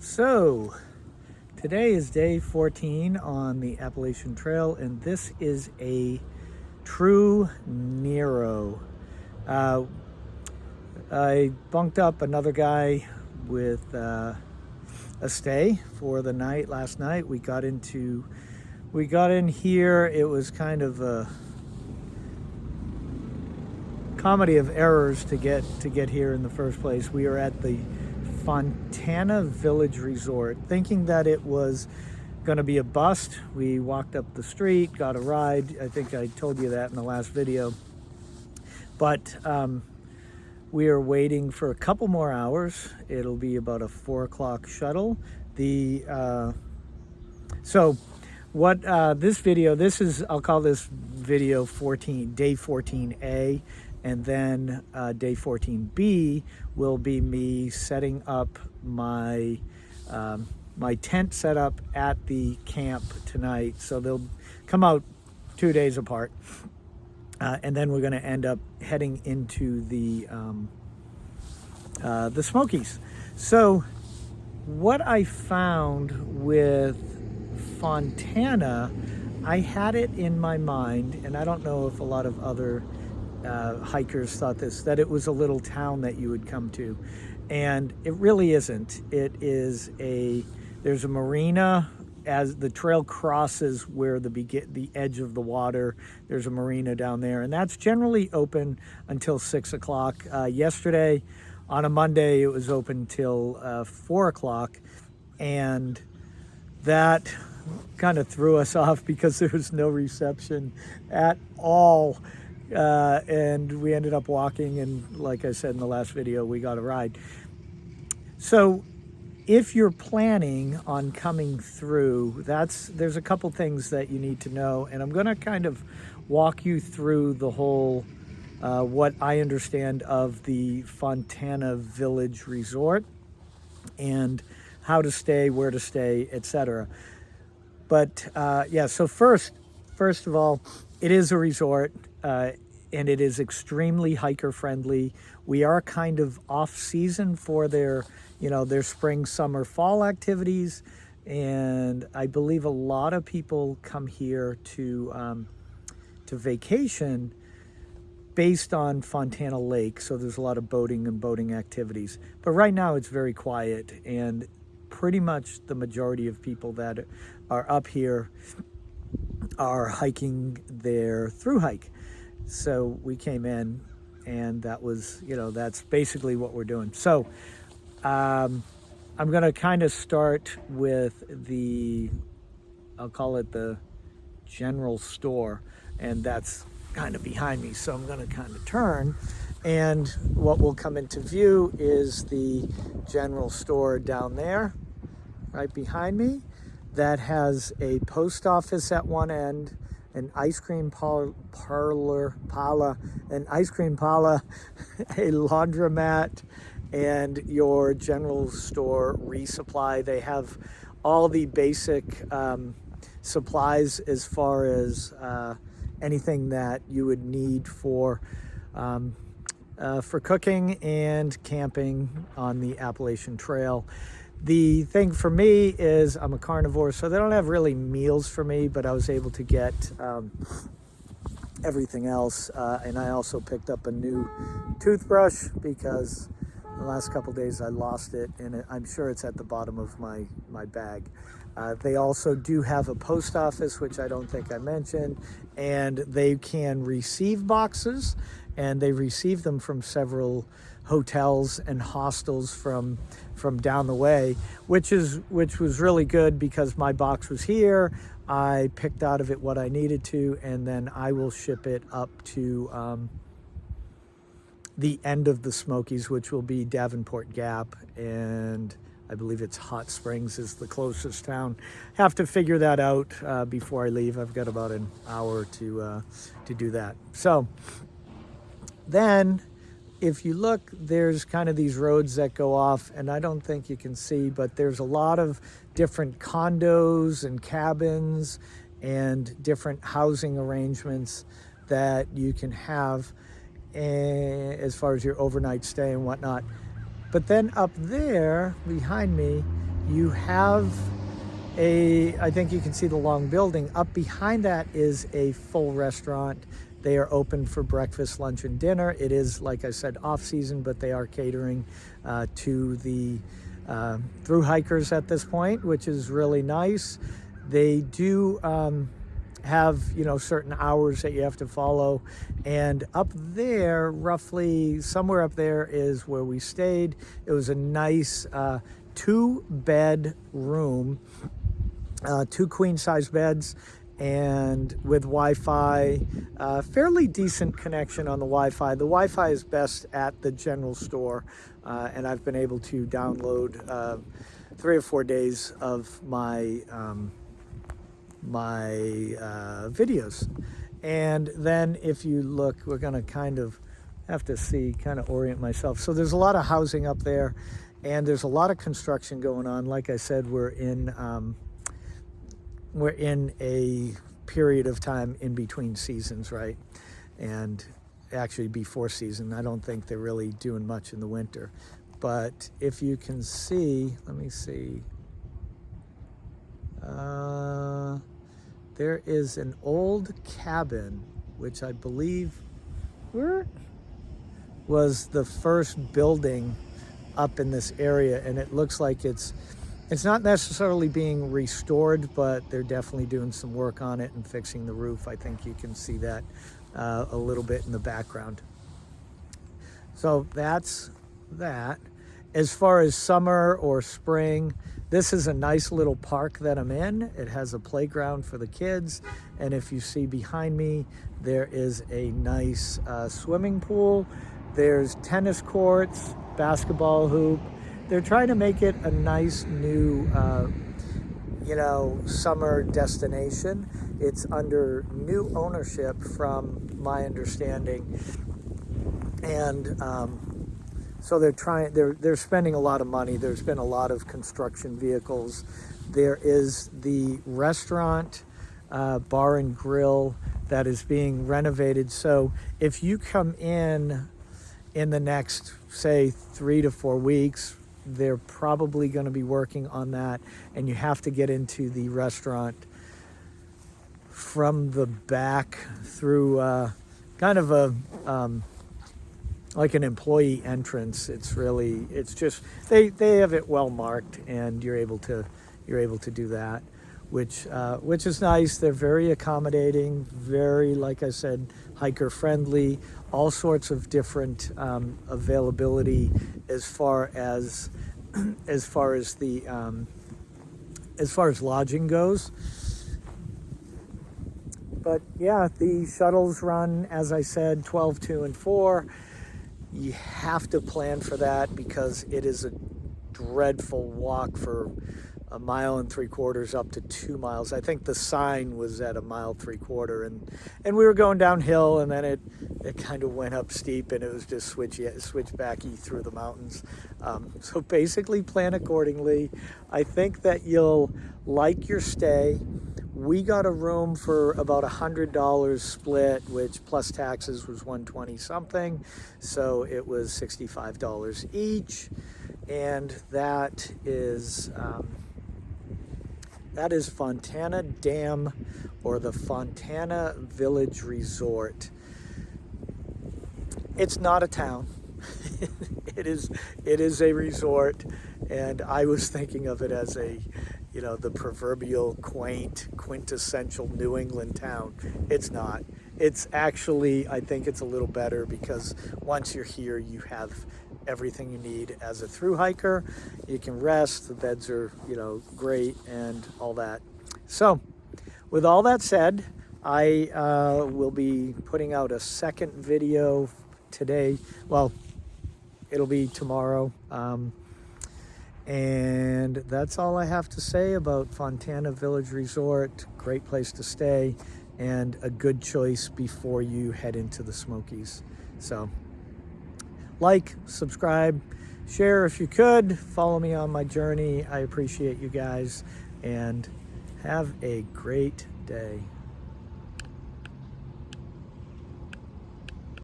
So, today is day 14 on the Appalachian Trail, and this is a true Nero. I bunked up another guy with a stay for the night last night. We got in here. It was kind of a comedy of errors to get here in the first place. We are at the Fontana Village Resort, thinking that it was going to be a bust. We walked up the street, got a ride. I think I told you that in the last video. But we are waiting for a couple more hours. It'll be about a 4 o'clock shuttle. This is, I'll call this video 14, day 14A. And then day 14B will be me setting up my my tent setup at the camp tonight. So they'll come out 2 days apart, and then we're going to end up heading into the Smokies. So what I found with Fontana, I had it in my mind, and I don't know if a lot of other hikers thought this, that it was a little town that you would come to, and it really isn't. There's a marina as the trail crosses where the edge of the water. There's a marina down there, and that's generally open until 6 o'clock. Yesterday on a Monday it was open till 4 o'clock, and that kind of threw us off because there was no reception at all. And we ended up walking, and like I said in the last video, we got a ride. So if you're planning on coming through, there's a couple things that you need to know, and I'm going to kind of walk you through the whole what I understand of the Fontana Village Resort and how to stay, where to stay, etc. But yeah, so first of all, it is a resort. And it is extremely hiker friendly. We are kind of off season for their spring, summer, fall activities. And I believe a lot of people come here to vacation based on Fontana Lake. So there's a lot of boating and boating activities. But right now it's very quiet, and pretty much the majority of people that are up here are hiking their thru hike. So we came in, and that was, that's basically what we're doing. So I'm going to kind of start with I'll call it the general store, and that's kind of behind me. So I'm going to kind of turn, and what will come into view is the general store down there, right behind me, that has a post office at one end, an ice cream parlor, a laundromat, and your general store resupply. They have all the basic supplies as far as anything that you would need for cooking and camping on the Appalachian Trail. The thing for me is I'm a carnivore, so they don't have really meals for me, but I was able to get everything else. And I also picked up a new toothbrush because the last couple days I lost it, and I'm sure it's at the bottom of my bag. They also do have a post office, which I don't think I mentioned, and they can receive boxes, and they receive them from several hotels and hostels from down the way, which was really good because my box was here. I picked out of it what I needed to, and then I will ship it up to the end of the Smokies, which will be Davenport Gap, and I believe it's Hot Springs is the closest town. Have to figure that out before I leave. I've got about an hour to do that. So then, if you look, there's kind of these roads that go off, and I don't think you can see, but there's a lot of different condos and cabins and different housing arrangements that you can have as far as your overnight stay and whatnot. But then up there behind me you have I think you can see the long building. Up behind that is a full restaurant. They are open for breakfast, lunch, and dinner. It is, like I said, off season, but they are catering to the through hikers at this point, which is really nice. They do have, certain hours that you have to follow. And up there, roughly somewhere up there is where we stayed. It was a nice 2-bed room, 2 queen-size beds, and with Wi-Fi, fairly decent connection on the Wi-Fi. The Wi-Fi is best at the general store, and I've been able to download 3 or 4 days of my videos. And then if you look, we're going to kind of have to orient myself. So there's a lot of housing up there, and there's a lot of construction going on. Like I said, we're in a period of time in between seasons, right? And actually before season. I don't think they're really doing much in the winter. But if you can see, let me see. There is an old cabin, which I believe was the first building up in this area, and it looks like it's not necessarily being restored, but they're definitely doing some work on it and fixing the roof. I think you can see that a little bit in the background. So that's that. As far as summer or spring, this is a nice little park that I'm in. It has a playground for the kids. And if you see behind me, there is a nice swimming pool. There's tennis courts, basketball hoop. They're trying to make it a nice new, summer destination. It's under new ownership from my understanding. And so they're spending a lot of money. There's been a lot of construction vehicles. There is the restaurant, bar and grill that is being renovated. So if you come in the next, say, 3 to 4 weeks, they're probably going to be working on that, and you have to get into the restaurant from the back through kind of a like an employee entrance. It's just they have it well marked, and you're able to do that, which is nice. They're very accommodating, very, like I said, hiker friendly. All sorts of different availability as far as lodging goes. But yeah, the shuttles run, as I said, 12, 2, and 4. You have to plan for that because it is a dreadful walk for 1.75 miles up to 2 miles. I think the sign was at 1.75 miles, and we were going downhill, and then it kind of went up steep, and it was just switchbacky through the mountains. So basically plan accordingly. I think that you'll like your stay. We got a room for about $100 split, which plus taxes was $120 something. So it was $65 each. And that is Fontana Dam, or the Fontana Village Resort. It's not a town. It is a resort, and I was thinking of it as the proverbial quaint, quintessential New England town. It's not. It's actually, I think it's a little better because once you're here, you have everything you need as a thru hiker. You can rest, the beds are, great, and all that. So, with all that said, I will be putting out a second video today. Well, it'll be tomorrow. And that's all I have to say about Fontana Village Resort. Great place to stay and a good choice before you head into the Smokies. So, like, subscribe, share if you could. Follow me on my journey. I appreciate you guys, and have a great day.